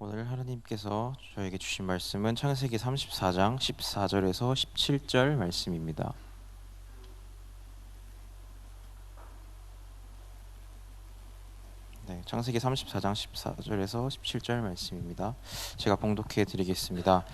오늘 하나님께서 저에게 주신 말씀은 창세기 34장 14절에서 17절 말씀입니다. 창세기 34장 14절에서 17절 말씀입니다. 제가 봉독해 드리겠습니다.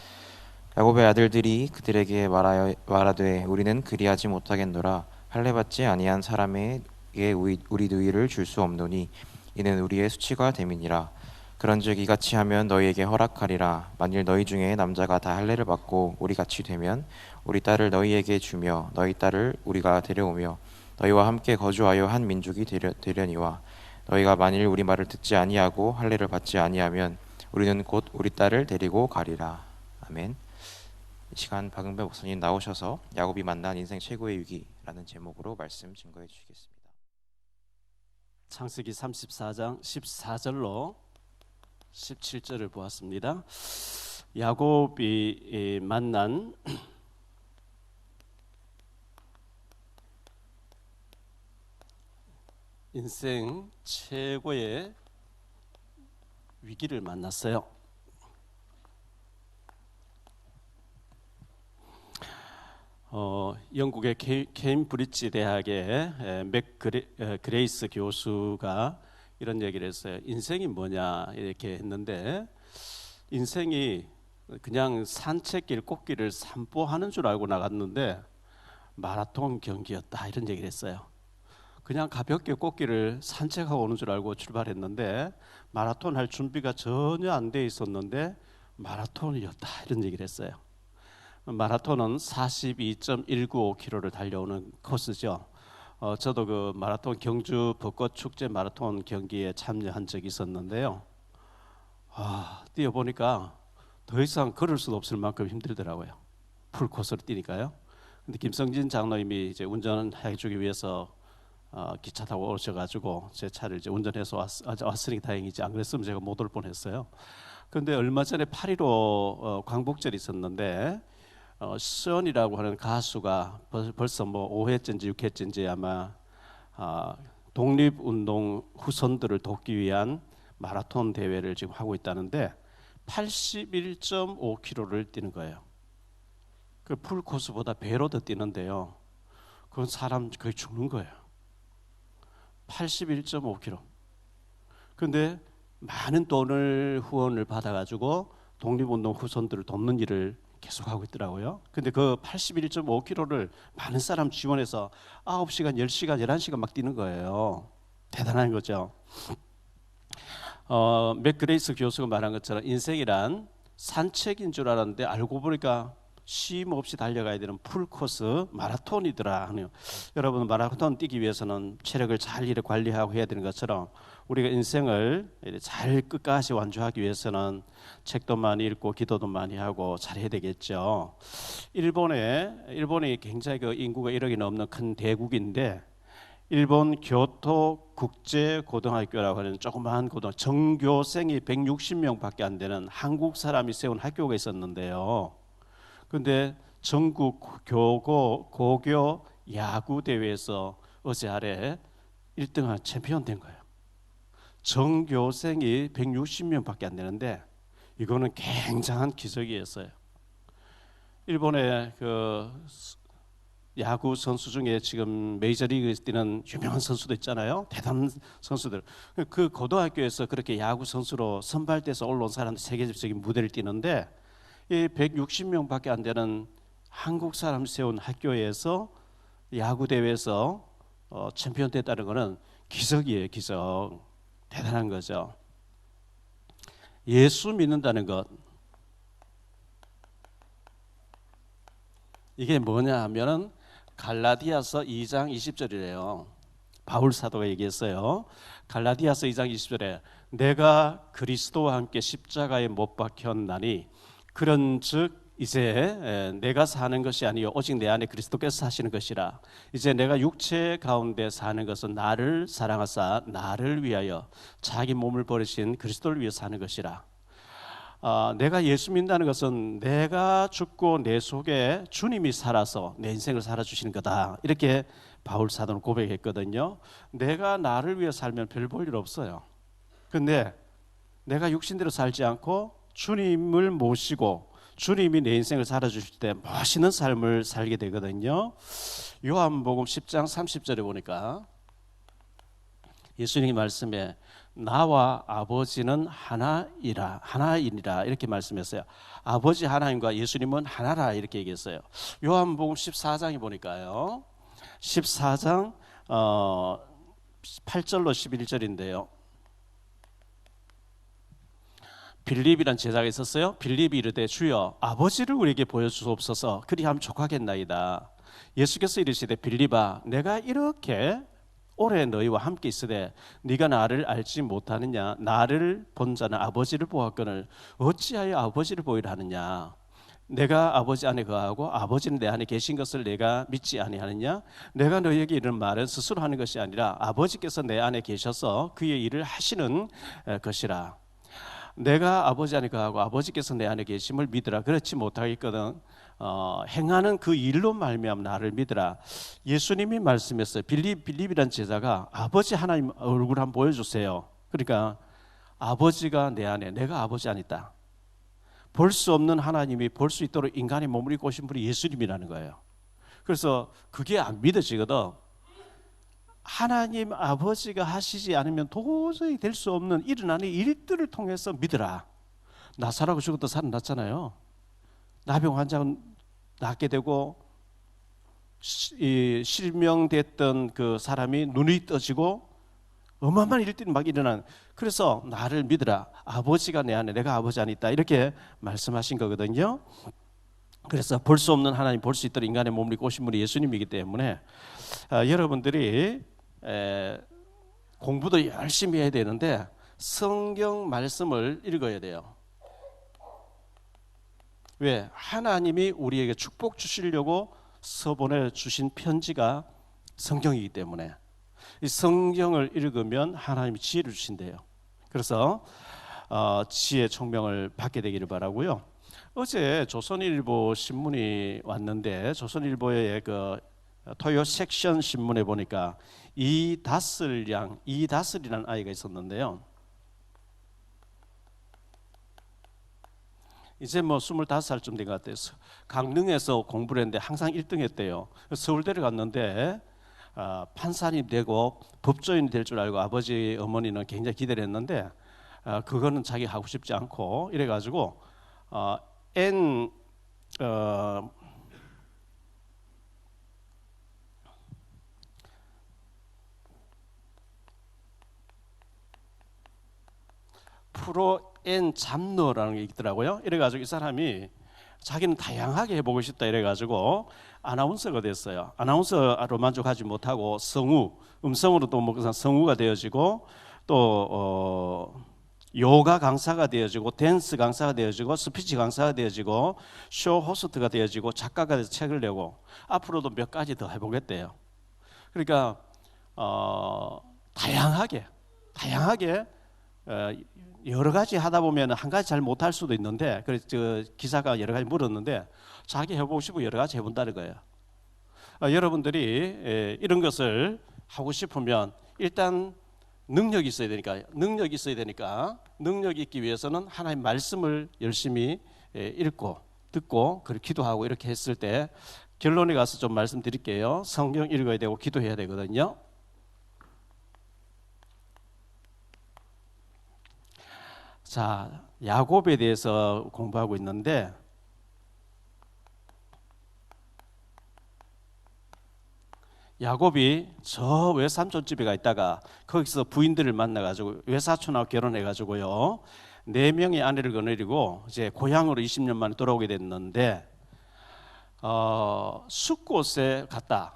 야곱의 아들들이 그들에게 말하되 우리는 그리하지 못하겠노라. 할례받지 아니한 사람에게 우리 누이를 줄 수 없노니 이는 우리의 수치가 됨이니라. 그런즉 이같이 하면 너희에게 허락하리라. 만일 너희 중에 남자가 다 할례를 받고 우리 같이 되면 우리 딸을 너희에게 주며 너희 딸을 우리가 데려오며 너희와 함께 거주하여 한 민족이 되려니와 너희가 만일 우리 말을 듣지 아니하고 할례를 받지 아니하면 우리는 곧 우리 딸을 데리고 가리라. 아멘. 이 시간 박은배 목사님 나오셔서 야곱이 만난 인생 최고의 위기라는 제목으로 말씀 증거해 주시겠습니다. 창세기 34장 14절로 17절을 보았습니다. 야곱이 만난 인생 최고의 위기를 만났어요. 영국의 케임브리지 대학의 맥 그레이스 교수가 이런 얘기를 했어요. 인생이 뭐냐 이렇게 했는데, 인생이 그냥 산책길 꽃길을 산보하는 줄 알고 나갔는데 마라톤 경기였다, 이런 얘기를 했어요. 그냥 가볍게 꽃길을 산책하고 오는 줄 알고 출발했는데 마라톤 할 준비가 전혀 안 돼 있었는데 마라톤이었다, 이런 얘기를 했어요. 마라톤은 42.195km를 달려오는 코스죠. 저도 그 마라톤 경주 벚꽃 축제 마라톤 경기에 참여한 적이 있었는데요. 뛰어보니까 더 이상 걸을 수도 없을 만큼 힘들더라고요. 풀 코스를 뛰니까요. 근데 김성진 장로님이 이제 운전해주기 위해서 기차 타고 오셔가지고 제 차를 이제 운전해서 왔으니 다행이지, 안 그랬으면 제가 못 올 뻔했어요. 그런데 얼마 전에 8.15 광복절이 있었는데 수연이라고 하는 가수가 벌써 뭐 5회째인지 6회째인지 아마 독립운동 후손들을 돕기 위한 마라톤 대회를 지금 하고 있다는데 81.5km를 뛰는 거예요. 그 풀코스보다 배로 더 뛰는데요. 그건 사람 거의 죽는 거예요. 81.5km. 그런데 많은 돈을 후원을 받아가지고 독립운동 후손들을 돕는 일을 계속하고 있더라고요. 근데 그 81.5km를 많은 사람 지원해서 9시간, 10시간, 11시간 막 뛰는 거예요. 대단한 거죠. 맥 그레이스 교수가 말한 것처럼 인생이란 산책인 줄 알았는데 알고 보니까 쉼 없이 달려가야 되는 풀코스 마라톤이더라. 여러분, 마라톤 뛰기 위해서는 체력을 잘 관리하고 해야 되는 것처럼 우리가 인생을 잘 끝까지 완주하기 위해서는 책도 많이 읽고 기도도 많이 하고 잘해야 되겠죠. 일본이 굉장히 그 인구가 1억이 넘는 큰 대국인데, 일본 교토 국제고등학교라고 하는 조그마한 전교생이 160명밖에 안 되는 한국 사람이 세운 학교가 있었는데요. 그런데 전국 고교 야구 대회에서 어제 아래 1등한 챔피언 된 거예요. 전교생이 160명밖에 안 되는데 이거는 굉장한 기적이었어요. 일본의 그 야구 선수 중에 지금 메이저리그에서 뛰는 유명한 선수도 있잖아요. 대단한 선수들. 그 고등학교에서 그렇게 야구 선수로 선발돼서 올라온 사람들 세계적인 무대를 뛰는데, 이 160명밖에 안 되는 한국 사람 세운 학교에서 야구 대회에서 챔피언 됐다는 것은 기적이에요, 기적. 대단한 거죠. 예수 믿는다는 것, 이게 뭐냐 하면은 갈라디아서 2장 20절이래요. 바울 사도가 얘기했어요. 갈라디아서 2장 20절에 내가 그리스도와 함께 십자가에 못 박혔나니 그런즉 이제 내가 사는 것이 아니요 오직 내 안에 그리스도께서 사시는 것이라. 이제 내가 육체 가운데 사는 것은 나를 사랑하사 나를 위하여 자기 몸을 버리신 그리스도를 위해 사는 것이라. 내가 예수 믿는다는 것은 내가 죽고 내 속에 주님이 살아서 내 인생을 살아주시는 거다, 이렇게 바울 사도는 고백했거든요. 내가 나를 위해 살면 별 볼 일 없어요. 근데 내가 육신대로 살지 않고 주님을 모시고 주님이 내 인생을 살아주실 때 멋있는 삶을 살게 되거든요. 요한복음 10장 30절에 보니까 예수님이 말씀에 나와 아버지는 하나이니라 이렇게 말씀했어요. 아버지 하나님과 예수님은 하나라 이렇게 얘기했어요. 요한복음 14장에 보니까요. 14장 8절로 11절인데요. 빌립이란 제자가 있었어요. 빌립이 이르되 주여 아버지를 우리에게 보여주옵소서 그리하면 족하겠나이다. 예수께서 이르시되 빌립아 내가 이렇게 오래 너희와 함께 있으되 네가 나를 알지 못하느냐. 나를 본 자는 아버지를 보았거늘 어찌하여 아버지를 보이라 하느냐. 내가 아버지 안에 거하고 아버지는 내 안에 계신 것을 내가 믿지 아니하느냐. 내가 너희에게 이르는 말은 스스로 하는 것이 아니라 아버지께서 내 안에 계셔서 그의 일을 하시는 것이라. 내가 아버지 안에 거하고 아버지께서 내 안에 계심을 믿으라. 그렇지 못하겠거든 행하는 그 일로 말미암아 나를 믿으라. 예수님이 말씀했어요. 빌립이란 제자가 아버지 하나님 얼굴 한번 보여주세요. 그러니까 아버지가 내 안에, 내가 아버지 안에 있다. 볼 수 없는 하나님이 볼 수 있도록 인간의 몸을 입고 오신 분이 예수님이라는 거예요. 그래서 그게 안 믿어지거든. 하나님 아버지가 하시지 않으면 도저히 될 수 없는 일어나는 일들을 통해서 믿으라. 나사로가 죽었다 살아났잖아요. 나병 환자가 낫게 되고 실명됐던 그 사람이 눈이 떠지고 어마어마한 일들이 막 일어나는. 그래서 나를 믿으라. 아버지가 내 안에, 내가 아버지 안에 있다. 이렇게 말씀하신 거거든요. 그래서 볼 수 없는 하나님, 볼 수 있도록 인간의 몸을 입고 오신 분이 예수님이기 때문에 여러분들이 공부도 열심히 해야 되는데 성경 말씀을 읽어야 돼요. 왜? 하나님이 우리에게 축복 주시려고 서보내 주신 편지가 성경이기 때문에 이 성경을 읽으면 하나님이 지혜를 주신대요. 그래서 지혜 총명을 받게 되기를 바라고요. 어제 조선일보 신문이 왔는데 조선일보의 그 토요 섹션 신문에 보니까 이다슬이라는 아이가 있었는데요. 이제 뭐 25살쯤 된 것 같아요. 강릉에서 공부를 했는데 항상 1등 했대요. 서울대를 갔는데 판사님 되고 법조인이 될 줄 알고 아버지 어머니는 굉장히 기대를 했는데 그거는 자기 하고 싶지 않고 이래가지고 프로 N 잡너라는 게 있더라고요. 이래가지고 이 사람이 자기는 다양하게 해보고 싶다 이래가지고 아나운서가 됐어요. 아나운서로 만족하지 못하고 음성으로 또 뭐 성우가 되어지고 또 요가 강사가 되어지고 댄스 강사가 되어지고 스피치 강사가 되어지고 쇼 호스트가 되어지고 작가가 돼서 책을 내고 앞으로도 몇 가지 더 해보겠대요. 그러니까 다양하게 여러 가지 하다 보면 한 가지 잘 못할 수도 있는데 그래서 기사가 여러 가지 물었는데 자기 해보고 싶고 여러 가지 해본다는 거예요. 여러분들이 이런 것을 하고 싶으면 일단 능력이 있어야 되니까 능력이 있기 위해서는 하나님 말씀을 열심히 읽고 듣고 그리고 기도하고 이렇게 했을 때 결론에 가서 좀 말씀드릴게요. 성경 읽어야 되고 기도해야 되거든요. 자, 야곱에 대해서 공부하고 있는데 야곱이 저 외삼촌 집에 가 있다가 거기서 부인들을 만나가지고 외사촌하고 결혼해가지고요 4명의 아내를 거느리고 이제 고향으로 20년 만에 돌아오게 됐는데 숫곳에 갔다.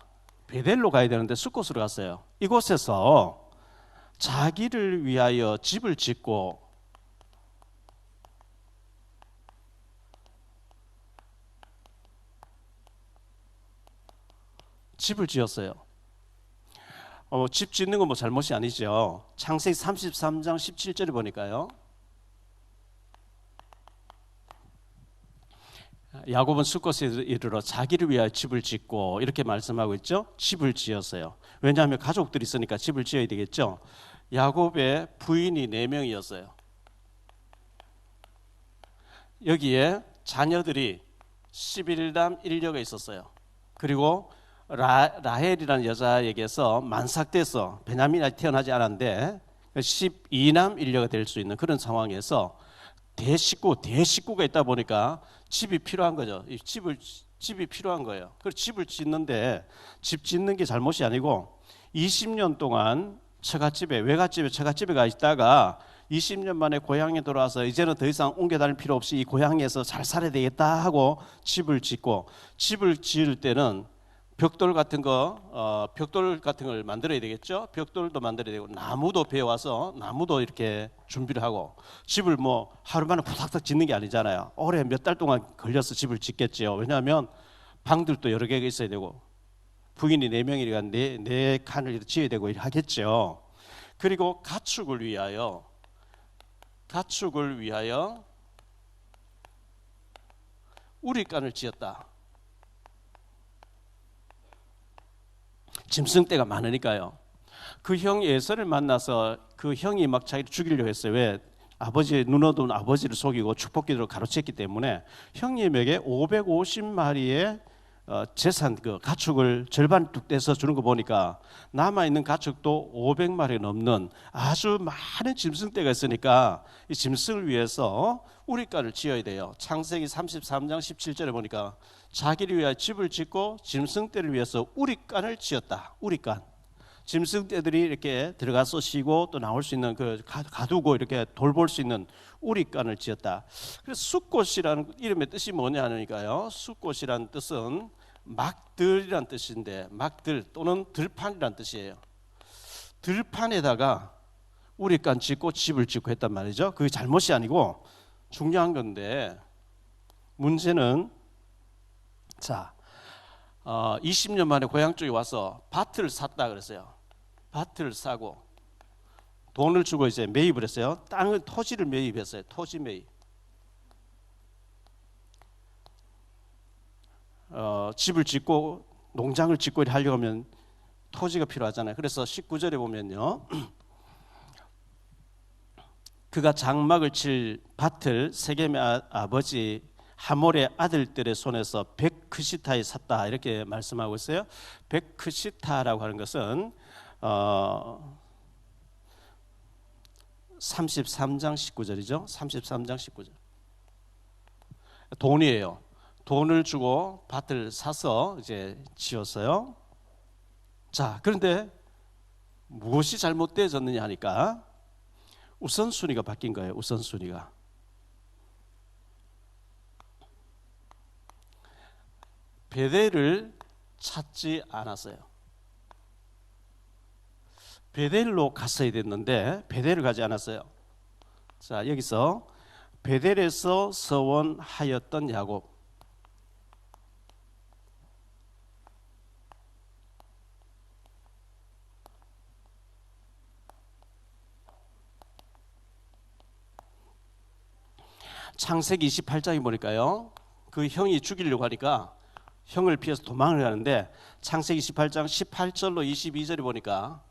베델로 가야 되는데 숫곳으로 갔어요. 이곳에서 자기를 위하여 집을 짓고 집을 지었어요. 집 짓는 건 뭐 잘못이 아니죠. 창세기 33장 17절에 보니까요. 야곱은 숫곳에 이르러 자기를 위하여 집을 짓고 이렇게 말씀하고 있죠. 집을 지었어요. 왜냐하면 가족들이 있으니까 집을 지어야 되겠죠. 야곱의 부인이 4명이었어요. 여기에 자녀들이 11남 1녀가 있었어요. 그리고 라헬이라는 여자에게서 만삭돼서 베냐민이 아직 태어나지 않았는데 12남 1녀가 될 수 있는 그런 상황에서 대식구가 있다 보니까 집이 필요한 거죠. 이 집이 필요한 거예요. 그래서 집을 짓는데 집 짓는 게 잘못이 아니고 20년 동안 외갓집에 처갓집에 가 있다가 20년 만에 고향에 돌아와서 이제는 더 이상 옮겨 다닐 필요 없이 이 고향에서 잘 살아야 되겠다 하고 집을 짓고, 집을 지을 때는 벽돌 같은 걸 만들어야 되겠죠. 벽돌도 만들어야 되고 나무도 베어와서 나무도 이렇게 준비를 하고, 집을 뭐 하루 만에 부탁탁 짓는 게 아니잖아요. 오래 몇 달 동안 걸려서 집을 짓겠죠. 왜냐하면 방들도 여러 개가 있어야 되고 부인이 4명이니까 네 칸을 지어야 되고 하겠죠. 그리고 가축을 위하여 우리간을 지었다. 짐승떼가 많으니까요. 그 형 에서를 만나서 그 형이 막 자기를 죽이려고 했어요. 왜? 아버지 눈 어두운 아버지를 속이고 축복기도를 가로챘기 때문에 형님에게 550마리의 재산, 그 가축을 절반 뚝 떼서 주는 거 보니까 남아 있는 가축도 500마리 넘는 아주 많은 짐승떼가 있으니까 이 짐승을 위해서 우리간을 지어야 돼요. 창세기 33장 17절에 보니까 자기를 위하여 집을 짓고 짐승떼를 위해서 우리간을 지었다. 우리간. 짐승떼들이 이렇게 들어가서 쉬고 또 나올 수 있는 그 가두고 이렇게 돌볼 수 있는 우리간을 지었다. 그래서 숫꽃이라는 이름의 뜻이 뭐냐니까요. 숫꽃이라는 뜻은 막들이란 뜻인데, 막들 또는 들판이란 뜻이에요. 들판에다가 우리간 짓고 집을 짓고 했단 말이죠. 그게 잘못이 아니고 중요한 건데, 문제는 20년 만에 고향 쪽에 와서 밭을 샀다 그랬어요. 밭을 사고 돈을 주고 이제 매입을 했어요. 토지를 매입했어요. 토지 매입. 집을 짓고 농장을 짓고 하려고 하면 토지가 필요하잖아요. 그래서 19절에 보면요, 그가 장막을 칠 밭을 세겜의 아버지 하몰의 아들들의 손에서 백크시타에 샀다, 이렇게 말씀하고 있어요. 백크시타라고 하는 것은 33장 19절이죠. 33장 19절. 돈이에요. 돈을 주고 밭을 사서 이제 지었어요. 자, 그런데 무엇이 잘못되어졌느냐 하니까 우선순위가 바뀐 거예요. 우선순위가. 베델을 찾지 않았어요. 베델로 갔어야 됐는데 베델을 가지 않았어요. 자, 여기서 베델에서 서원하였던 야곱. 창세기 28장에 보니까요, 그 형이 죽이려고 하니까 형을 피해서 도망을 가는데 창세기 18장 18절로 22절에 보니까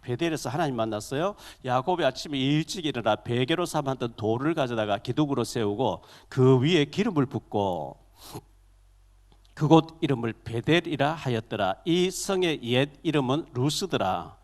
베델에서 하나님 만났어요. 야곱이 아침에 일찍 일어나 베개로 삼았던 돌을 가져다가 기둥으로 세우고 그 위에 기름을 붓고 그곳 이름을 베델이라 하였더라. 이 성의 옛 이름은 루스더라.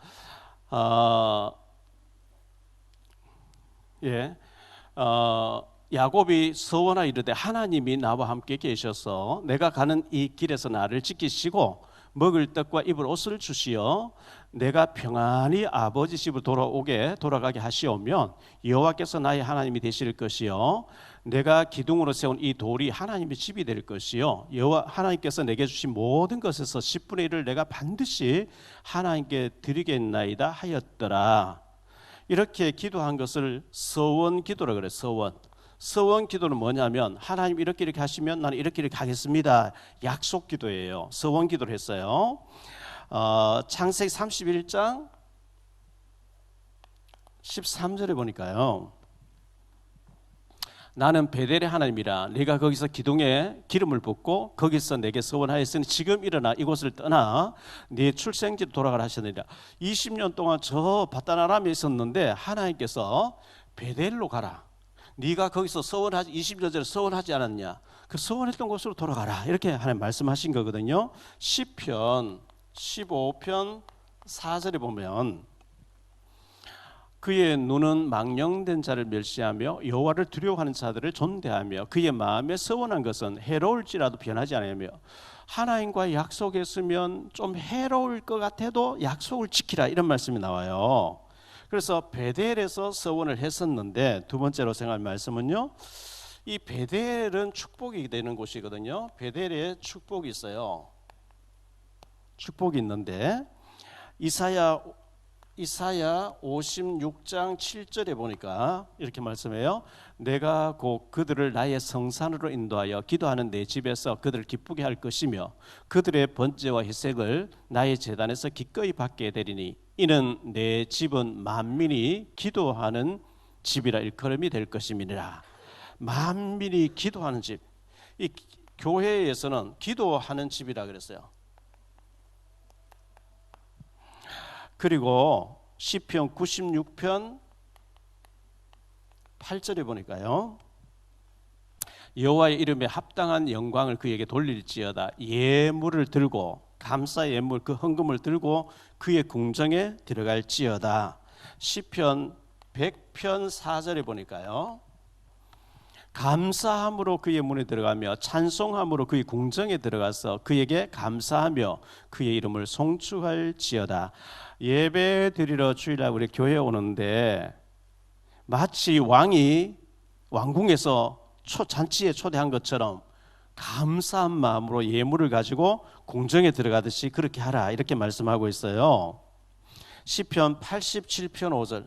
야곱이 서원하 이르되 하나님이 나와 함께 계셔서 내가 가는 이 길에서 나를 지키시고 먹을 떡과 입을 옷을 주시어 내가 평안히 아버지 집으로 돌아가게 하시오면 여호와께서 나의 하나님이 되실 것이요 내가 기둥으로 세운 이 돌이 하나님의 집이 될 것이요 여호와 하나님께서 내게 주신 모든 것에서 10분의 1을 내가 반드시 하나님께 드리겠나이다 하였더라. 이렇게 기도한 것을 서원 기도라 그래요. 서원 기도는 뭐냐면 하나님 이렇게 하시면 나는 이렇게 하겠습니다. 약속 기도예요. 서원 기도를 했어요. 창세기 31장 13절에 보니까요, 나는 베델의 하나님이라 네가 거기서 기둥에 기름을 붓고 거기서 내게 서원하였으니 지금 일어나 이곳을 떠나 네 출생지로 돌아가라 하셨느니라. 20년 동안 저 바다나람에 있었는데 하나님께서 베델로 가라, 네가 거기서 서원하지 20년 전에 서원하지 않았냐? 그 서원했던 곳으로 돌아가라. 이렇게 하나님 말씀하신 거거든요. 시편 15편 4절에 보면 그의 눈은 망령된 자를 멸시하며 여호와를 두려워하는 자들을 존대하며 그의 마음에 서원한 것은 해로울지라도 변하지 않으며 하나님과 약속했으면 좀 해로울 것 같아도 약속을 지키라 이런 말씀이 나와요. 그래서 베델에서 서원을 했었는데 두 번째로 생각할 말씀은요. 이 베델은 축복이 되는 곳이거든요. 베델에 축복이 있어요. 축복이 있는데 이사야 56장 7절에 보니까 이렇게 말씀해요. 내가 곧 그들을 나의 성산으로 인도하여 기도하는 내 집에서 그들을 기쁘게 할 것이며 그들의 번제와 희생을 나의 제단에서 기꺼이 받게 되리니 이는 내 집은 만민이 기도하는 집이라 일컬음이 될 것임이니라. 만민이 기도하는 집. 이 교회에서는 기도하는 집이라 그랬어요. 그리고 시편 96편 8절에 보니까요. 여호와의 이름에 합당한 영광을 그에게 돌릴지어다. 예물을 들고 감사 예물 그 헌금을 들고 그의 궁정에 들어갈지어다. 시편 100편 4절에 보니까요. 감사함으로 그의 문에 들어가며 찬송함으로 그의 궁정에 들어가서 그에게 감사하며 그의 이름을 송축할지어다. 예배 드리러 주일날 우리 교회 오는데 마치 왕이 왕궁에서 잔치에 초대한 것처럼 감사한 마음으로 예물을 가지고 궁정에 들어가듯이 그렇게 하라 이렇게 말씀하고 있어요. 시편 87편 5절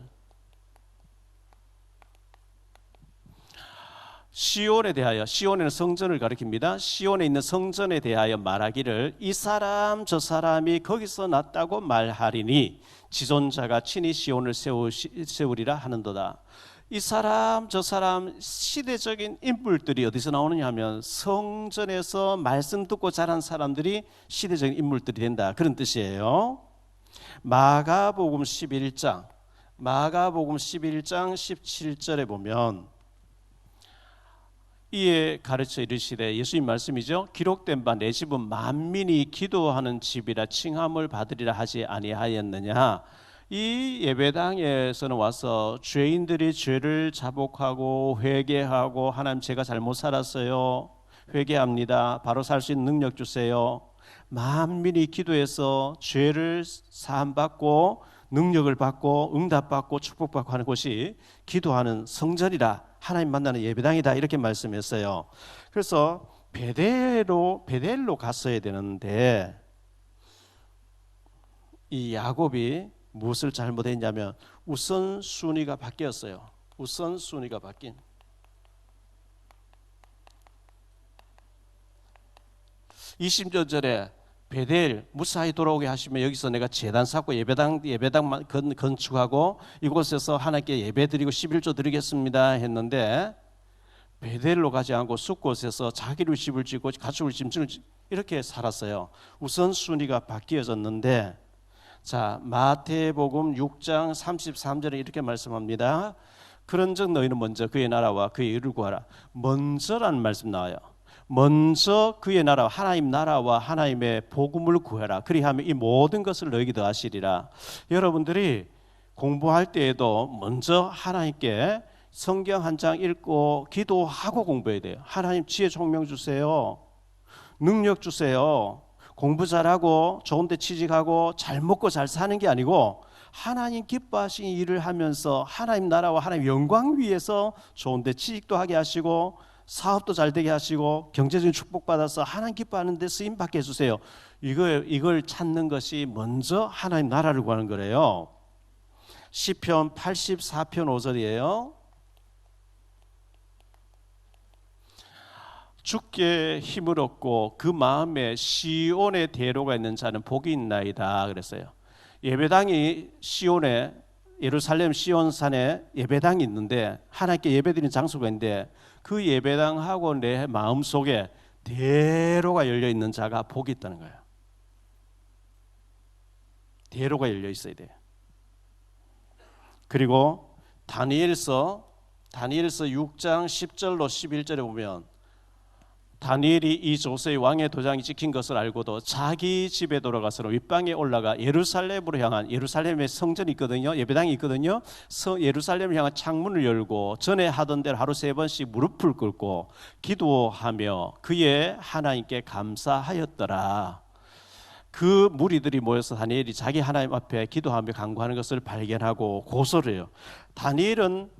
시온에 대하여, 시온에는 성전을 가리킵니다. 시온에 있는 성전에 대하여 말하기를 이 사람 저 사람이 거기서 났다고 말하리니 지존자가 친히 시온을 세우리라 하는도다. 이 사람 저 사람 시대적인 인물들이 어디서 나오느냐 하면 성전에서 말씀 듣고 자란 사람들이 시대적인 인물들이 된다 그런 뜻이에요. 마가복음 11장 17절에 보면 이에 가르쳐 이르시되 예수님 말씀이죠. 기록된 바 내 집은 만민이 기도하는 집이라 칭함을 받으리라 하지 아니하였느냐. 이 예배당에서는 와서 죄인들이 죄를 자복하고 회개하고 하나님 제가 잘못 살았어요. 회개합니다. 바로 살 수 있는 능력 주세요. 만민이 기도해서 죄를 사함받고 능력을 받고 응답받고 축복받고 하는 곳이 기도하는 성전이라 하나님 만나는 예배당이다 이렇게 말씀했어요. 그래서 베델로 갔어야 되는데 이 야곱이 무엇을 잘못했냐면 우선순위가 바뀌었어요. 우선순위가 바뀐. 20년 전에 베델 무사히 돌아오게 하시면 여기서 내가 제단 쌓고 예배당 건축하고 이곳에서 하나님께 예배드리고 11조 드리겠습니다 했는데 베델로 가지 않고 숲곳에서 자기를 집을 짓고 가축을 짐승을 이렇게 살았어요. 우선순위가 바뀌어졌는데 자 마태복음 6장 33절에 이렇게 말씀합니다. 그런즉 너희는 먼저 그의 나라와 그의 의를 구하라. 먼저라는 말씀 나와요. 먼저 그의 나라 하나님 나라와 하나님의 복음을 구해라. 그리하면 이 모든 것을 너희에게 더하시리라. 여러분들이 공부할 때에도 먼저 하나님께 성경 한 장 읽고 기도하고 공부해야 돼요. 하나님 지혜 총명 주세요. 능력 주세요. 공부 잘하고 좋은 데 취직하고 잘 먹고 잘 사는 게 아니고 하나님 기뻐하시는 일을 하면서 하나님 나라와 하나님 영광 위해서 좋은 데 취직도 하게 하시고 사업도 잘 되게 하시고 경제적인 축복받아서 하나님 기뻐하는 데 쓰임 받게 해주세요. 이걸 찾는 것이 먼저 하나님 나라를 구하는 거래요. 시편 84편 5절이에요. 주께 힘을 얻고 그 마음에 시온의 대로가 있는 자는 복이 있나이다 그랬어요. 예배당이 시온에 예루살렘 시온산에 예배당이 있는데 하나님께 예배드리는 장소가 있는데 그 예배당하고 내 마음속에 대로가 열려 있는 자가 복이 있다는 거예요. 대로가 열려 있어야 돼요. 그리고 다니엘서 다니엘서 6장 10절로 11절에 보면 다니엘이 이 조세의 왕의 도장이 찍힌 것을 알고도 자기 집에 돌아가서 윗방에 올라가 예루살렘으로 향한, 예루살렘에 성전이 있거든요. 예배당이 있거든요. 예루살렘을 향한 창문을 열고 전에 하던 대로 하루 3번씩 무릎을 꿇고 기도하며 그의 하나님께 감사하였더라. 그 무리들이 모여서 다니엘이 자기 하나님 앞에 기도하며 간구하는 것을 발견하고 고소를 해요. 다니엘은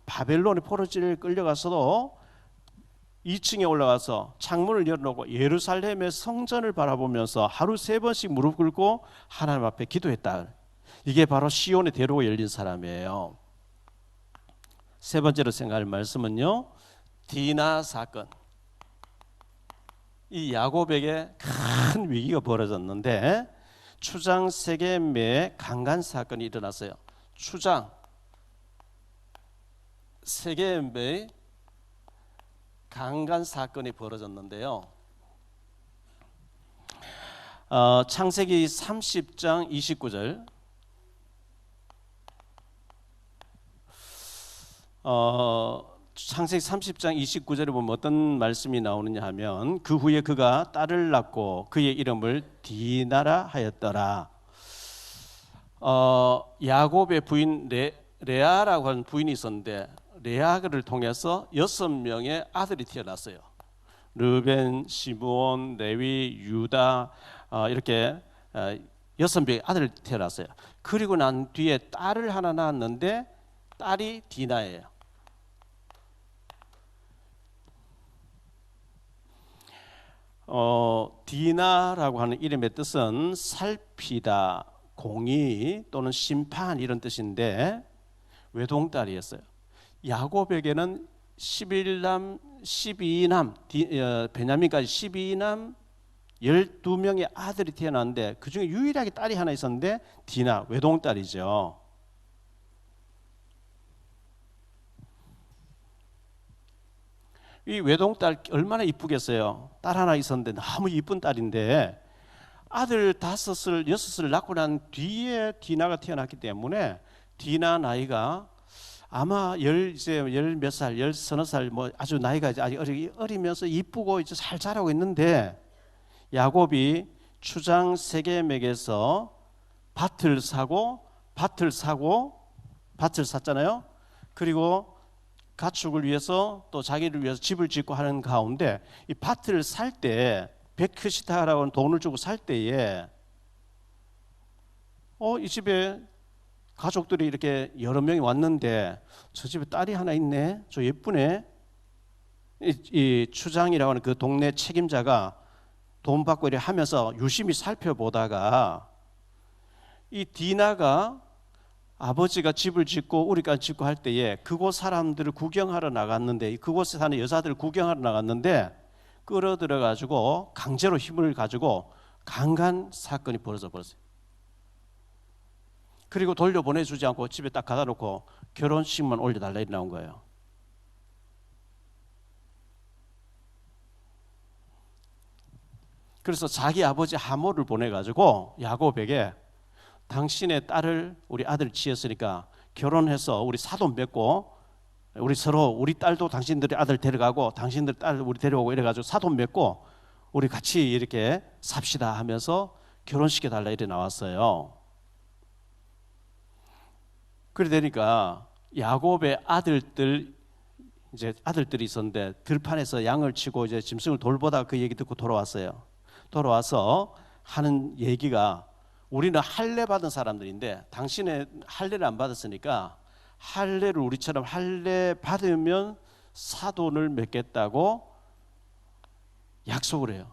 바벨론의 포로지를 끌려가서도 2층에 올라가서 창문을 열어놓고 예루살렘의 성전을 바라보면서 하루 3번씩 무릎 꿇고 하나님 앞에 기도했다. 이게 바로 시온의 대로가 열린 사람이에요. 세 번째로 생각할 말씀은요, 디나 사건. 이 야곱에게 큰 위기가 벌어졌는데 추장 세겜의 강간 사건이 일어났어요. 추장 세겜의 강간 사건이 벌어졌는데요. 창세기 30장 29절. 창세기 30장 29절에 보면 어떤 말씀이 나오느냐 하면 그 후에 그가 딸을 낳고 그의 이름을 디나라 하였더라. 야곱의 부인 레아라고 하는 부인이 있었는데 레아를 통해서 6명의 아들이 태어났어요. 르벤, 시므온, 레위, 유다 이렇게 6명의 아들이 태어났어요. 그리고 난 뒤에 딸을 하나 낳았는데 딸이 디나예요. 디나라고 하는 이름의 뜻은 살피다, 공의 또는 심판 이런 뜻인데 외동딸이었어요. 야곱에게는 11남 12남 베냐민까지 12남 12명의 아들이 태어났는데 그중에 유일하게 딸이 하나 있었는데 디나 외동딸이죠. 이 외동딸 얼마나 이쁘겠어요. 딸 하나 있었는데 너무 이쁜 딸인데 아들 5을 6을 낳고 난 뒤에 디나가 태어났기 때문에 디나 나이가 아마 열 몇 살, 서너 살, 뭐 아주 나이가 아직 어리면서 이쁘고 이제 잘 자라고 있는데 야곱이 추장 세겜에게서 밭을 샀잖아요. 그리고 가축을 위해서 또 자기를 위해서 집을 짓고 하는 가운데 이 밭을 살 때 베크시타라고 하는 돈을 주고 살 때에 이 집에 가족들이 이렇게 여러 명이 왔는데 저 집에 딸이 하나 있네, 저 예쁘네. 이 추장이라고 하는 그 동네 책임자가 돈 받고 이렇게 하면서 유심히 살펴보다가 이 디나가 아버지가 집을 짓고 우리까지 짓고 할 때에 그곳 사람들을 구경하러 나갔는데 그곳에 사는 여자들을 구경하러 나갔는데 끌어들여 가지고 강제로 힘을 가지고 강간 사건이 벌어져 버렸어요. 그리고 돌려보내주지 않고 집에 딱 가다 놓고 결혼식만 올려달라 이렇게 나온 거예요. 그래서 자기 아버지 하모를 보내가지고 야곱에게 당신의 딸을 우리 아들 지었으니까 결혼해서 우리 사돈 맺고 우리 서로 우리 딸도 당신들의 아들 데려가고 당신들 딸 우리 데려오고 이래가지고 사돈 맺고 우리 같이 이렇게 삽시다 하면서 결혼시켜 달라 이래 나왔어요. 그래 되니까 야곱의 아들들이 있었는데 들판에서 양을 치고 이제 짐승을 돌보다 그 얘기 듣고 돌아왔어요. 돌아와서 하는 얘기가 우리는 할례 받은 사람들인데 당신의 할례를 안 받았으니까 할례를 우리처럼 할례 받으면 사돈을 맺겠다고 약속을 해요.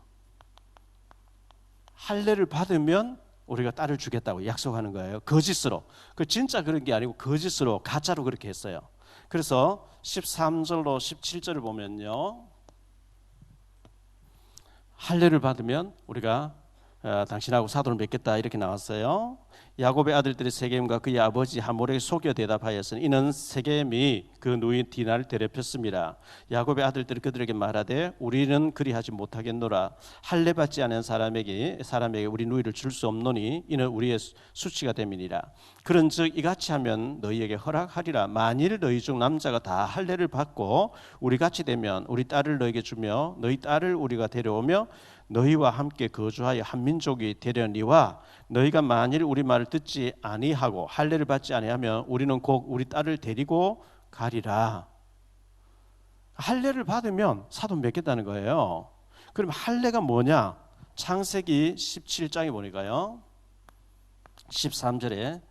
할례를 받으면 우리가 딸을 주겠다고 약속하는 거예요. 거짓으로. 그 진짜 그런 게 아니고 거짓으로 가짜로 그렇게 했어요. 그래서 13절로 17절을 보면요. 할례를 받으면 우리가 당신하고 사돈을 맺겠다 이렇게 나왔어요. 야곱의 아들들이 세겜과 그의 아버지 하몰에게 속여 대답하였으니 이는 세겜이 그 누이 디나를 대접했습니다. 야곱의 아들들이 그들에게 말하되 우리는 그리하지 못하겠노라. 할례 받지 않은 사람에게 우리 누이를 줄 수 없노니 이는 우리의 수치가 됨이니라. 그런즉 이같이 하면 너희에게 허락하리라. 만일 너희 중 남자가 다 할례를 받고 우리 같이 되면 우리 딸을 너희에게 주며 너희 딸을 우리가 데려오며 너희와 함께 거주하여 한 민족이 되려니와 너희가 만일 우리 말을 듣지 아니하고 할례를 받지 아니하면 우리는 곧 우리 딸을 데리고 가리라. 할례를 받으면 사돈 맺겠다는 거예요. 그럼 할례가 뭐냐? 창세기 17장에 보니까요 13절에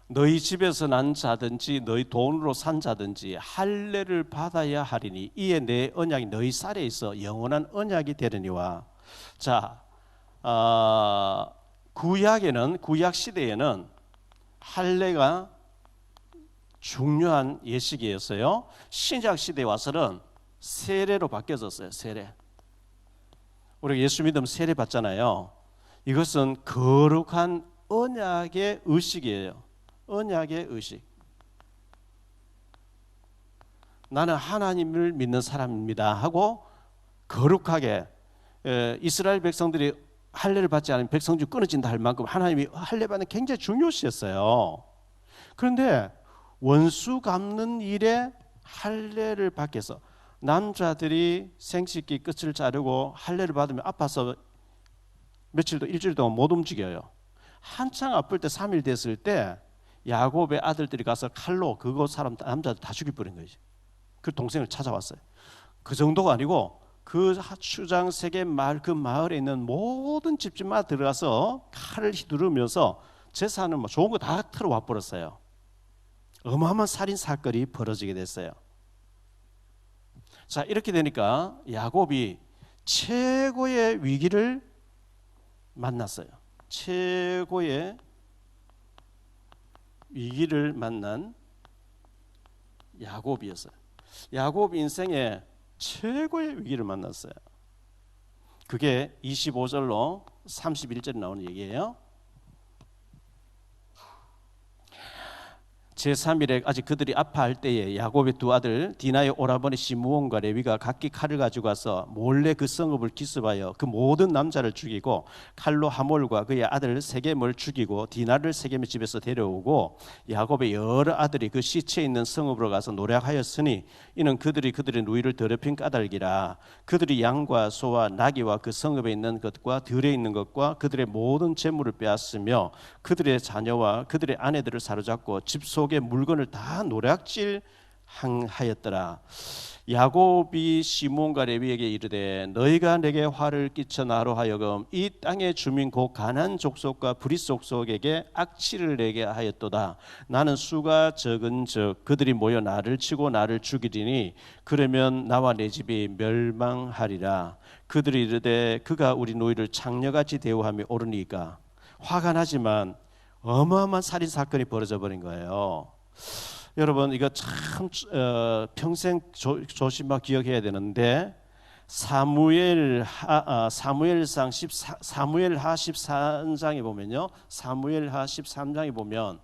너희 집에서 난 자든지 너희 돈으로 산 자든지 할례를 받아야 하리니 이에 내 언약이 너희 쌀에 있어 영원한 언약이 되려니와. 자, 구약 시대에는 할례가 중요한 예식이었어요. 신약 시대에 와서는 세례로 바뀌어졌어요. 세례. 우리가 예수 믿으면 세례 받잖아요. 이것은 거룩한 언약의 의식이에요. 언약의 의식. 나는 하나님을 믿는 사람입니다 하고 거룩하게 이스라엘 백성들이 할례를 받지 않으면 백성 중 끊어진다 할 만큼 하나님이 할례 받는 굉장히 중요시했어요. 그런데 원수 갚는 일에 할례를 받게 해서 남자들이 생식기 끝을 자르고 할례를 받으면 아파서 일주일 동안 못 움직여요. 한창 아플 때 3일 됐을 때 야곱의 아들들이 가서 칼로 그곳 남자들 다 죽여버린 거지. 그 동생을 찾아왔어요. 그 정도가 아니고 그 추장 세겜 마을 그 마을에 있는 모든 집집마다 들어가서 칼을 휘두르면서 재산을 좋은 거 다 털어와 버렸어요. 어마어마한 살인 사건이 벌어지게 됐어요. 자, 이렇게 되니까 야곱이 최고의 위기를 만났어요. 최고의 위기를 만난 야곱이었어요. 야곱 인생의 최고의 위기를 만났어요. 그게 25절로 31절에 나오는 얘기예요. 제3일에 아직 그들이 아파할 때에 야곱의 두 아들 디나의 오라버니 시므온과 레위가 각기 칼을 가지고 와서 몰래 그 성읍을 기습하여 그 모든 남자를 죽이고 칼로 하몰과 그의 아들 세겜을 죽이고 디나를 세겜의 집에서 데려오고 야곱의 여러 아들이 그 시체 있는 성읍으로 가서 노략하였으니 이는 그들이 그들의 누이를 더럽힌 까닭이라. 그들이 양과 소와 나귀와 그 성읍에 있는 것과 들에 있는 것과 그들의 모든 재물을 빼앗으며 그들의 자녀와 그들의 아내들을 사로잡고 집 속의 물건을 다 노략질 하였더라. 야곱이 시몬과 레위에게 이르되 너희가 내게 화를 끼쳐 나로 하여금 이 땅의 주민 곧 가나안 족속과 브릿 족속에게 악취를 내게 하였도다. 나는 수가 적은즉 그들이 모여 나를 치고 나를 죽이리니 그러면 나와 내 집이 멸망하리라. 그들이 이르되 그가 우리 노이를 창녀같이 대우함이 옳으니까. 화가 나지만 어마어마한 살인 사건이 벌어져 버린 거예요. 여러분 이거 참 평생 조심하고 기억해야 되는데 사무엘하 13장에 보면요. 사무엘하 13장에 보면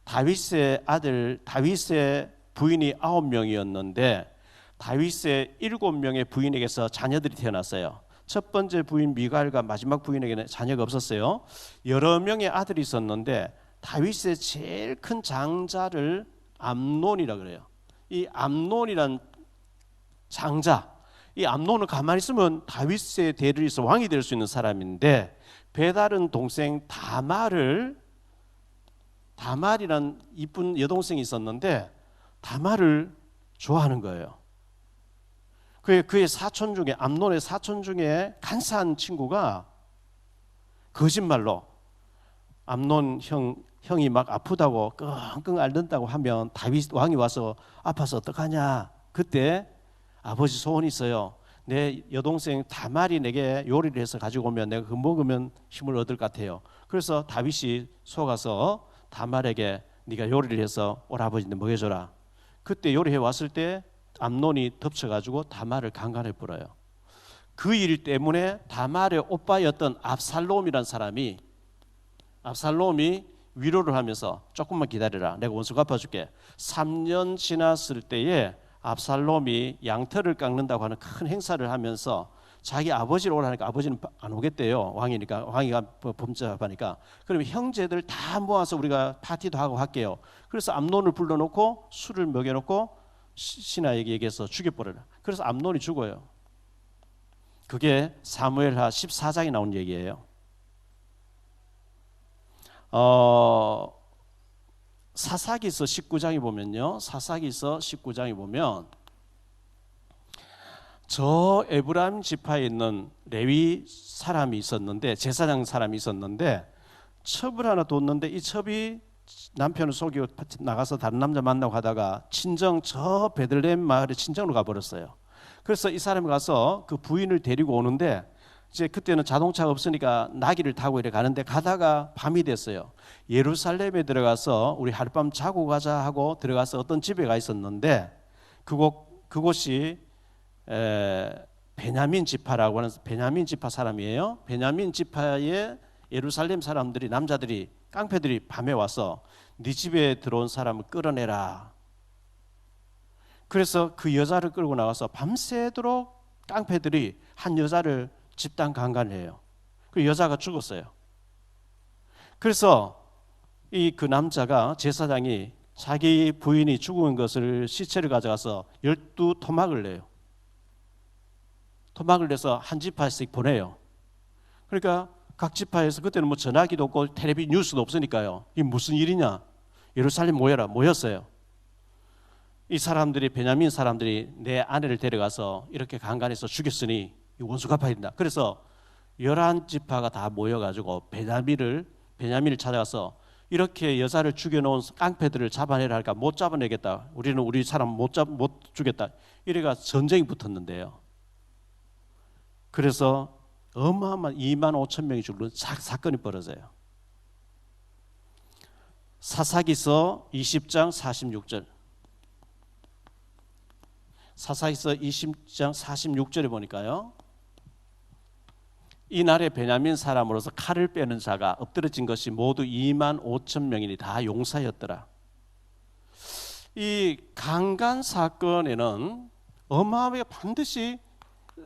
다윗의 아들 다윗의 부인이 9명이었는데 다윗의 7명의 부인에게서 자녀들이 태어났어요. 첫 번째 부인 미갈과 마지막 부인에게는 자녀가 없었어요. 여러 명의 아들이 있었는데 다윗의 제일 큰 장자를 암논이라 그래요. 이 암논이란 장자, 이 암논은 가만히 있으면 다윗의 대를 이어서 왕이 될 수 있는 사람인데 배다른 동생 다말이란 이쁜 여동생이 있었는데 다말을 좋아하는 거예요. 그의 사촌 중에 암논의 사촌 중에 간사한 친구가 거짓말로 암논 형이 막 아프다고 끙끙 앓는다고 하면 다윗 왕이 와서 아파서 어떡하냐. 그때 아버지 소원이 있어요. 내 여동생 다말이 내게 요리를 해서 가지고 오면 내가 그 먹으면 힘을 얻을 것 같아요. 그래서 다윗이 속아서 다말에게 네가 요리를 해서 오라버지한테 먹여줘라. 그때 요리해 왔을 때 암논이 덮쳐가지고 다말을 강간해 버려요. 그 일 때문에 다말의 오빠였던 압살롬이라는 사람이 압살롬이 위로를 하면서 조금만 기다려라. 내가 원수 갚아줄게. 3년 지났을 때에 압살롬이 양털을 깎는다고 하는 큰 행사를 하면서 자기 아버지를 오라 하니까 아버지는 안 오겠대요. 왕이니까, 왕이가 범죄하니까. 그러면 형제들 다 모아서 우리가 파티도 하고 할게요. 그래서 암논을 불러놓고 술을 먹여놓고 신하에게 얘기해서 죽여버려라. 그래서 암논이 죽어요. 그게 사무엘하 14장에 나온 얘기예요. 사사기서 19장에 보면요. 사사기서 19장에 보면 저 에브라임 지파에 있는 레위 사람이 있었는데, 제사장 사람이 있었는데 첩을 하나 뒀는데 이 첩이 남편을 속이고 나가서 다른 남자 만나고 하다가 친정 저 베들레헴 마을에 친정으로 가버렸어요. 그래서 이 사람이 가서 그 부인을 데리고 오는데, 이제 그때는 자동차가 없으니까 나귀를 타고 이렇게 가는데 가다가 밤이 됐어요. 예루살렘에 들어가서 우리 하룻밤 자고 가자 하고 들어가서 어떤 집에 가 있었는데, 그곳이 베냐민 지파라고 하는 베냐민 지파 사람이에요. 베냐민 지파의 예루살렘 사람들이, 남자들이, 깡패들이 밤에 와서 네 집에 들어온 사람을 끌어내라. 그래서 그 여자를 끌고 나가서 밤새도록 깡패들이 한 여자를 집단 강간을 해요. 그 여자가 죽었어요. 그래서 그 남자가, 제사장이 자기 부인이 죽은 것을, 시체를 가져가서 12토막을 내요. 토막을 내서 한 지파씩 보내요. 그러니까 각 지파에서, 그때는 뭐 전화기도 없고 텔레비 뉴스도 없으니까요. 이게 무슨 일이냐? 예루살렘 모여라. 모였어요. 이 사람들이, 베냐민 사람들이 내 아내를 데려가서 이렇게 강간해서 죽였으니 원수 갚아야 된다. 그래서 11지파가 다 모여가지고 베냐민을 찾아가서 이렇게 여자를 죽여놓은 깡패들을 잡아내라 하니까 못 잡아내겠다. 우리는 우리 사람 못 죽겠다. 이래가 전쟁이 붙었는데요. 그래서 어마어마한 2만 5천 명이 죽는 사건이 벌어져요. 사사기서 20장 46절. 사사기서 20장 46절에 보니까요. 이날에 베냐민 사람으로서 칼을 빼는 자가 엎드러진 것이 모두 2만 5천 명이니 다 용사였더라. 이 강간 사건에는 어마어마하게 반드시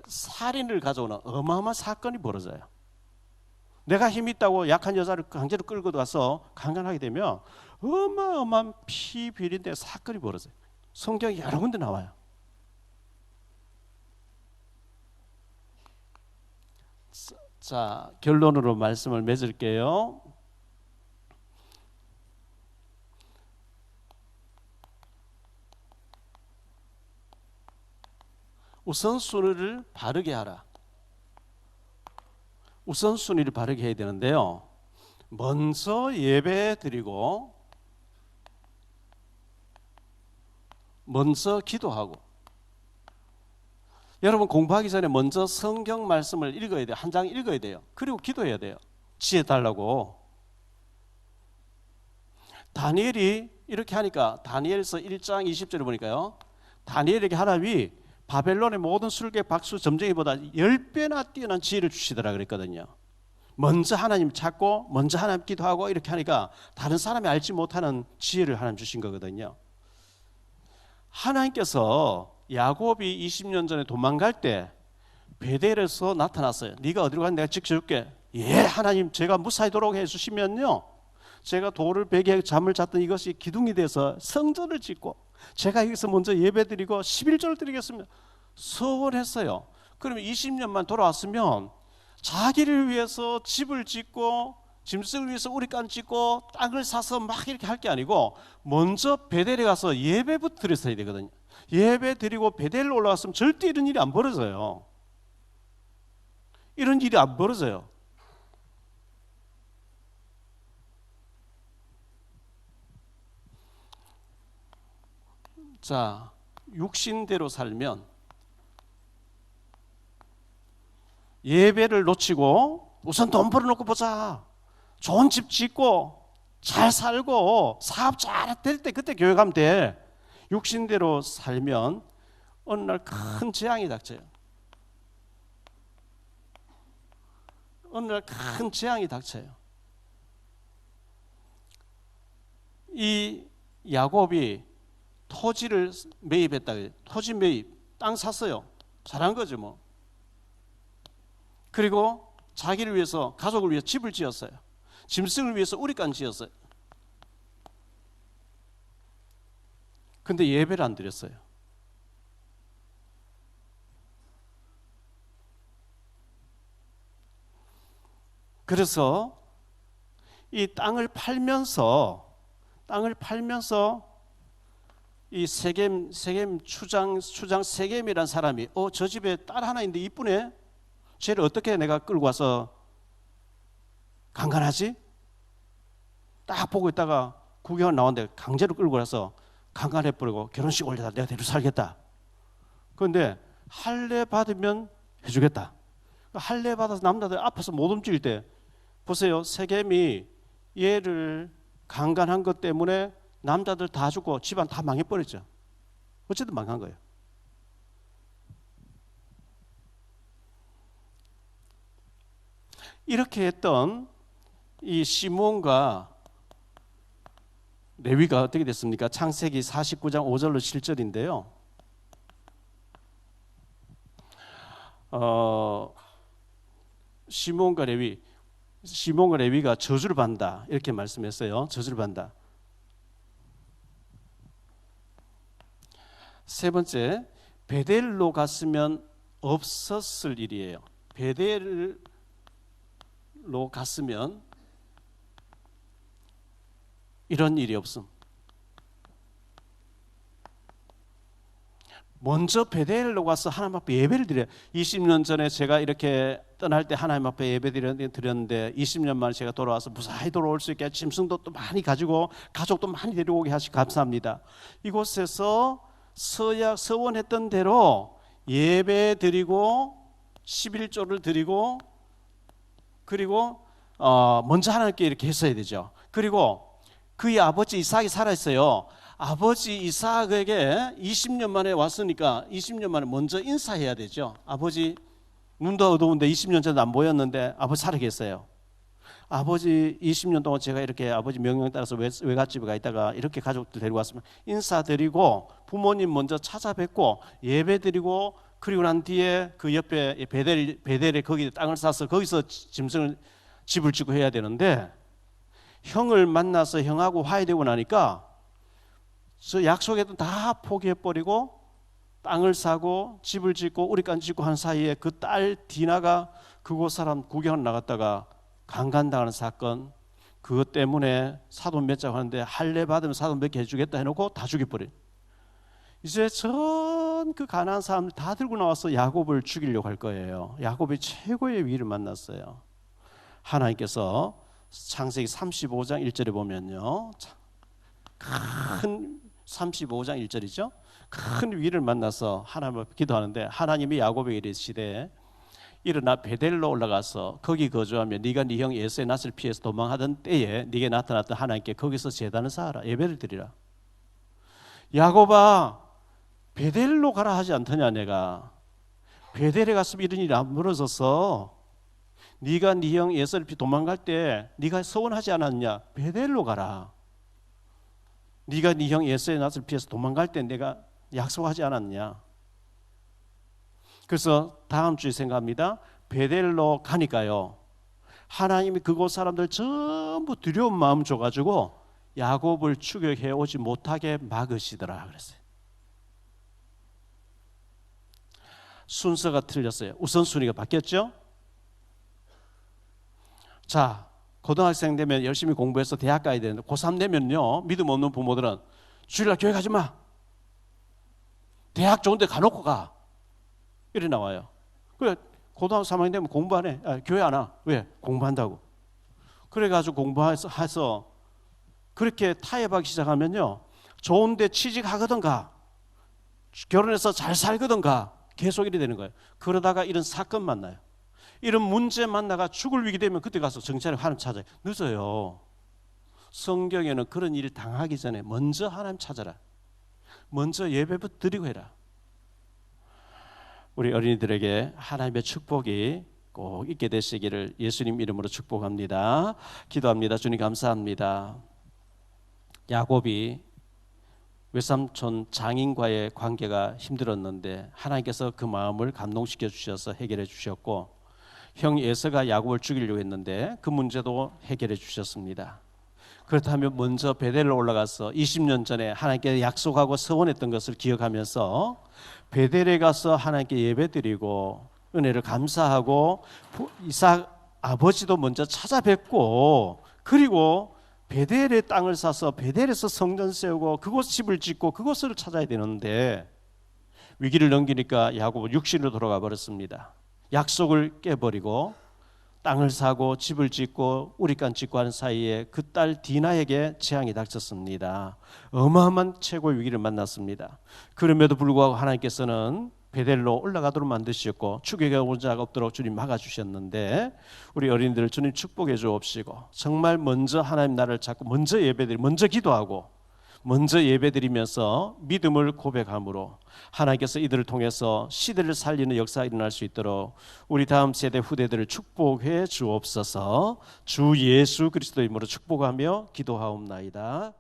살인을 가져오는 어마어마한 사건이 벌어져요. 내가 힘이 있다고 약한 여자를 강제로 끌고 가서 강간하게 되면 어마어마한 피비린내 사건이 벌어져요. 성경에 여러 군데 나와요. 자, 결론으로 말씀을 맺을게요. 우선순위를 바르게 하라. 우선순위를 바르게 해야 되는데요. 먼저 예배 드리고, 먼저 기도하고. 여러분 공부하기 전에 먼저 성경 말씀을 읽어야 돼요. 한 장 읽어야 돼요. 그리고 기도해야 돼요. 지혜 달라고. 다니엘이 이렇게 하니까, 다니엘서 1장 20절에 보니까요, 다니엘에게 하나님이 바벨론의 모든 술객 박수 점쟁이보다 10배나 뛰어난 지혜를 주시더라 그랬거든요. 먼저 하나님 찾고 먼저 하나님 기도하고 이렇게 하니까 다른 사람이 알지 못하는 지혜를 하나님 주신 거거든요. 하나님께서 야곱이 20년 전에 도망갈 때 베델에서 나타났어요. 네가 어디로 가면 내가 지켜줄게. 예, 하나님, 제가 무사히 돌아오게 해주시면요, 제가 돌을 베개 잠을 잤던 이것이 기둥이 돼서 성전을 짓고 제가 여기서 먼저 예배드리고 11조를 드리겠습니다. 소원했어요. 그러면 20년만 돌아왔으면 자기를 위해서 집을 짓고 짐승을 위해서 우리간 짓고 땅을 사서 막 이렇게 할 게 아니고 먼저 베델에 가서 예배부터 드렸어야 되거든요. 예배 드리고 베델로 올라갔으면 절대 이런 일이 안 벌어져요. 이런 일이 안 벌어져요. 자, 육신대로 살면 예배를 놓치고 우선 돈 벌어놓고 보자, 좋은 집 짓고 잘 살고 사업 잘 될 때 그때 교회 가면 돼. 육신대로 살면 어느 날 큰 재앙이 닥쳐요. 어느 날 큰 재앙이 닥쳐요. 이 야곱이 토지를 매입했다. 토지 매입, 땅 샀어요. 잘한 거죠 뭐. 그리고 자기를 위해서, 가족을 위해서 집을 지었어요. 짐승을 위해서 우리간 지었어요. 근데 예배를 안 드렸어요. 그래서 이 땅을 팔면서 이 세겜 추장 세겜이란 사람이 저 집에 딸 하나 있는데 이쁘네. 쟤를 어떻게 내가 끌고 와서 강간하지? 딱 보고 있다가 구경을 나왔는데 강제로 끌고 와서 강간해버리고 결혼식 올려다 내가 데리고 살겠다. 그런데 할례 받으면 해주겠다. 할례 받아서 남자들 앞에서 못 움직일 때 보세요. 세겜이 얘를 강간한 것 때문에 남자들 다 죽고 집안 다 망해버렸죠. 어쨌든 망한 거예요. 이렇게 했던 이 시몬과 레위가 어떻게 됐습니까? 창세기 49장 5절로 7절인데요. 시몬과 레위가 저주를 받는다 이렇게 말씀했어요. 저주를 받는다. 세 번째, 베델로 갔으면 없었을 일이에요. 베델로 갔으면 이런 일이 없음. 먼저 베델로 가서 하나님 앞에 예배를 드려요. 20년 전에 제가 이렇게 떠날 때 하나님 앞에 예배 드렸는데 20년 만에 제가 돌아와서 무사히 돌아올 수 있게 짐승도 또 많이 가지고 가족도 많이 데리고 오게 하시 감사합니다. 이곳에서 서원했던 대로 예배 드리고 11조를 드리고 그리고 먼저 하나님께 이렇게 했어야 되죠. 그리고 그의 아버지 이삭이 살아있어요. 아버지 이삭에게 20년 만에 왔으니까 20년 만에 먼저 인사해야 되죠. 아버지 눈도 어두운데 20년 전에 안 보였는데 아버지 살아계세요. 아버지 20년 동안 제가 이렇게 아버지 명령에 따라서 외갓집에 가 있다가 이렇게 가족들 데리고 왔으면 인사드리고 부모님 먼저 찾아뵙고 예배드리고 그리고 난 뒤에 그 옆에 베델에 거기 땅을 사서 거기서 집을 짓고 해야 되는데 형을 만나서 형하고 화해되고 나니까 저 약속했던 다 포기해버리고 땅을 사고 집을 짓고 우리까지 짓고 한 사이에 그 딸 디나가 그곳 사람 구경을 나갔다가 강간당하는 사건, 그것 때문에 사돈 맺자고 하는데 할례 받으면 사돈 맺게 해주겠다 해놓고 다 죽여버린. 이제 전 그 가난한 사람들 다 들고 나와서 야곱을 죽이려고 할 거예요. 야곱이 최고의 위기를 만났어요. 하나님께서 창세기 35장 1절에 보면요, 큰 35장 1절이죠. 큰 위기를 만나서 하나님 앞에 기도하는데 하나님이 야곱에게 이르시되 일어나 베델로 올라가서 거기 거주하며 네가 네 형 에서의 낯을 피해서 도망하던 때에 네게 나타났던 하나님께 거기서 제단을 쌓아라, 예배를 드리라. 야곱아, 베델로 가라 하지 않더냐. 내가 베델에 갔으면 이런 일이 안 벌어졌어. 네가 네 형 에서를 피해 도망갈 때 네가 서원하지 않았냐. 베델로 가라. 네가 네 형 에서의 낯을 피해서 도망갈 때 내가 약속하지 않았냐. 그래서 다음 주에 생각합니다. 베델로 가니까요, 하나님이 그곳 사람들 전부 두려운 마음 줘가지고 야곱을 추격해 오지 못하게 막으시더라 그랬어요. 순서가 틀렸어요. 우선순위가 바뀌었죠. 자, 고등학생 되면 열심히 공부해서 대학 가야 되는데 고3 되면요, 믿음 없는 부모들은 주일날 교회 가지 마, 대학 좋은 데 가놓고 가, 이래 나와요. 그래, 고등학교 3학년 되면 공부 안 해. 교회 안 와. 왜? 공부한다고. 그래가지고 공부해서 그렇게 타협하기 시작하면요, 좋은 데 취직하거든가 결혼해서 잘 살거든가 계속 이래 되는 거예요. 그러다가 이런 사건 만나요. 이런 문제 만나가 죽을 위기 되면 그때 가서 정찰을 하나님 찾아요. 늦어요. 성경에는 그런 일을 당하기 전에 먼저 하나님 찾아라. 먼저 예배부터 드리고 해라. 우리 어린이들에게 하나님의 축복이 꼭 있게 되시기를 예수님 이름으로 축복합니다. 기도합니다. 주님 감사합니다. 야곱이 외삼촌 장인과의 관계가 힘들었는데 하나님께서 그 마음을 감동시켜 주셔서 해결해 주셨고, 형 에서가 야곱을 죽이려고 했는데 그 문제도 해결해 주셨습니다. 그렇다면 먼저 베델로 올라가서 20년 전에 하나님께 약속하고 서원했던 것을 기억하면서 베델에 가서 하나님께 예배드리고 은혜를 감사하고 이삭 아버지도 먼저 찾아뵙고, 그리고 베델의 땅을 사서 베델에서 성전 세우고 그곳 집을 짓고 그곳을 찾아야 되는데, 위기를 넘기니까 야곱은 육신으로 돌아가 버렸습니다. 약속을 깨버리고 땅을 사고 집을 짓고 우리간 짓고 하는 사이에 그 딸 디나에게 재앙이 닥쳤습니다. 어마어마한 최고의 위기를 만났습니다. 그럼에도 불구하고 하나님께서는 베델로 올라가도록 만드셨고 추격해 온 자가 없도록 주님 막아주셨는데, 우리 어린이들 주님 축복해 주옵시고 정말 먼저 하나님 나라를 찾고 먼저 예배드리고 먼저 기도하고 먼저 예배드리면서 믿음을 고백함으로 하나님께서 이들을 통해서 시대를 살리는 역사가 일어날 수 있도록 우리 다음 세대 후대들을 축복해 주옵소서. 주 예수 그리스도 이름으로 축복하며 기도하옵나이다.